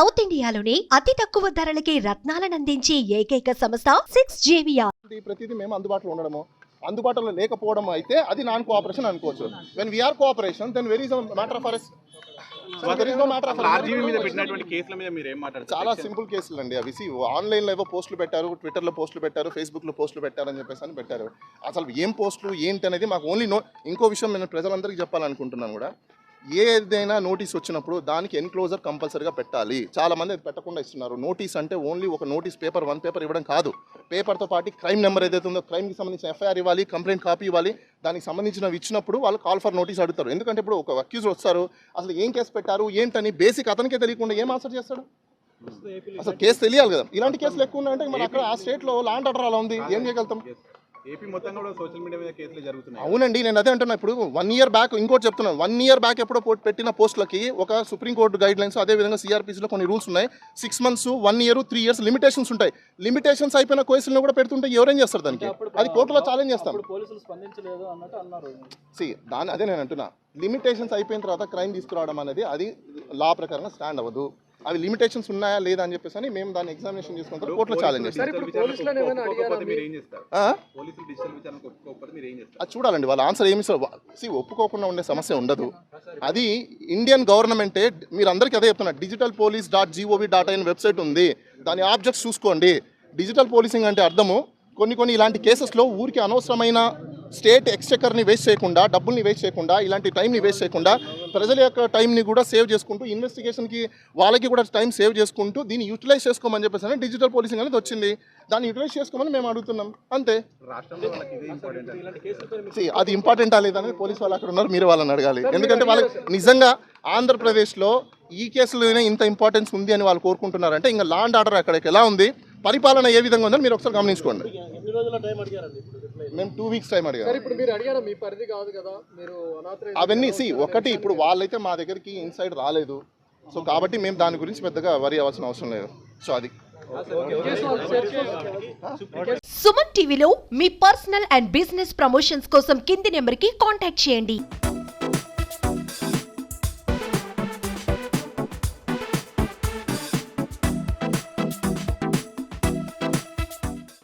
South ఇండియాలోని అతి తక్కువ ధరలకి రత్నాలను అందించే ఏకైక సంస్థ 6JVR. ప్రతిదీ మేము అందుబాటులో ఉండడము, అందుబాటులో లేకపోవడం అయితే అది నాన్ కోఆపరేషన్ అనుకోవచ్చు. When we are cooperation then very is matter of arrest. RGV మీద పెట్టినటువంటి కేసుల మీద మీరు ఏం మాట్లాడతారు? చాలా సింపుల్ కేసులు అండి అవి. ఆన్లైన్లో ఏవో పోస్టులు పెట్టారు, ట్విట్టర్లో పోస్టులు పెట్టారు, ఫేస్బుక్లో పోస్టులు పెట్టారు అని చెప్పేసి పెట్టారు. అసలు ఏం పోస్టులు ఏంటి అనేది మాకు ఓన్లీ ఇంకో విషయం నేను ప్రజలందరికీ చెప్పాలనుకుంటున్నాను కూడా, ఏదైనా నోటీస్ వచ్చినప్పుడు దానికి ఎన్క్లోజర్ కంపల్సరీగా పెట్టాలి. చాలామంది అది పెట్టకుండా ఇస్తున్నారు. నోటీస్ అంటే ఓన్లీ ఒక నోటీస్ పేపర్, 1 పేపర్ ఇవ్వడం కాదు. పేపర్తో పాటు క్రైమ్ నెంబర్ ఏదైతే ఉందో క్రైమ్కి సంబంధించిన ఎఫ్ఐఆర్ ఇవ్వాలి, కంప్లైంట్ కాపీ ఇవ్వాలి. దానికి సంబంధించినవి ఇచ్చినప్పుడు వాళ్ళు కాల్ ఫర్ నోటీస్ అడుగుతారు. ఎందుకంటే ఇప్పుడు ఒక అక్యూజర్ వస్తారు, అసలు ఏం కేసు పెట్టారు ఏంటని బేసిక్ అతనికే తెలియకుండా ఏం ఆన్సర్ చేస్తాడు? అసలు కేసు తెలియాలి కదా. ఇలాంటి కేసులు ఎక్కువ ఉన్నాయంటే మన అక్కడ ఆ స్టేట్లో ల్యాండ్ ఆర్డర్ అలా ఉంది, ఏం చేయగలుగుతాం? ఏపీ మొత్తం కూడా సోషల్ మీడియా మీద కేసులు జరుగుతున్నాయి. అవునండి, నేను అదే అంటున్నా. ఇప్పుడు 1 ఇయర్ బ్యాక్ ఇంకోటి చెప్తున్నాను. 1 ఇయర్ బ్యాక్ ఎప్పుడో పెట్టిన పోస్టులకి ఒక సుప్రీంకోర్టు గైడ్ లైన్స్, అదేవిధంగా సిఆర్పిసిలో కొన్ని రూల్స్ ఉన్నాయి. 6 మంత్స్, 1 ఇయర్, 3 ఇయర్స్ లిమిటేషన్స్ ఉంటాయి. లిమిటేషన్స్ అయిపోయిన కేసులను కూడా పెడుతుంటే ఎవరేం చేస్తారు? దానికి అది కోర్టులో ఛాలెంజ్ చేస్తాం. దాని అదే నేను అంటున్నా, లిమిటేషన్స్ అయిపోయిన తర్వాత క్రైమ్ తీసుకురావడం అనేది అది లా ప్రకారంగా స్టాండ్ అవ్వదు. అవి లిమిటేషన్స్ ఉన్నాయా లేదా అని చెప్పేసి మేము దాన్ని ఎగ్జామినేషన్ చేసుకుంటాం, కోర్టులో ఛాలెంజ్ చేస్తాం. అది చూడాలండి వాళ్ళ ఆన్సర్ ఏమి. ఒప్పుకోకుండా ఉండే సమస్య ఉండదు. అది ఇండియన్ గవర్నమెంటే. మీరు అందరికీ అదే చెప్తున్నా, digitalpolice.gov.in వెబ్సైట్ ఉంది, దాని ఆబ్జెక్ట్స్ చూసుకోండి. డిజిటల్ పోలీసింగ్ అంటే అర్థము కొన్ని ఇలాంటి కేసెస్లో ఊరికి అనవసరమైన స్టేట్ ఎక్స్చెకర్ని వేస్ట్ చేయకుండా, డబ్బుల్ని వేస్ట్ చేయకుండా, ఇలాంటి టైంని వేస్ట్ చేయకుండా, ప్రజల యొక్క టైంని కూడా సేవ్ చేసుకుంటూ, ఇన్వెస్టిగేషన్కి వాళ్ళకి కూడా టైం సేవ్ చేసుకుంటూ దీన్ని యూటిలైజ్ చేసుకోమని చెప్పేసి డిజిటల్ పోలీసింగ్ అనేది వచ్చింది. దాన్ని యూటిలైజ్ చేసుకోమని మేము అడుగుతున్నాం, అంతే. అది ఇంపార్టెంటా లేదనేది పోలీసు వాళ్ళు అక్కడ ఉన్నారు, మీరు వాళ్ళని అడగాలి. ఎందుకంటే వాళ్ళకి నిజంగా ఆంధ్రప్రదేశ్లో ఈ కేసులోనే ఇంత ఇంపార్టెన్స్ ఉంది అని వాళ్ళు కోరుకుంటున్నారంటే ఇంకా లా అండ్ ఆర్డర్ అక్కడికి ఎలా ఉంది, పరిపాలన ఏ విధంగా ఉందని మీరు ఒకసారి గమనించుకోండి. మేము 2 వీక్స్ టైం అడిగాం. అవన్నీ ఒకటి, ఇప్పుడు వాళ్ళైతే మా దగ్గరికి ఇన్సైడ్ రాలేదు. సో కాబట్టి మేము దాని గురించి పెద్దగా వరి అవ్వాల్సిన అవసరం లేదు. సో అది సుమన్ టీవీలో మీ పర్సనల్ అండ్ బిజినెస్ ప్రమోషన్స్ కోసం కింది నెంబర్కి కాంటాక్ట్ చేయండి.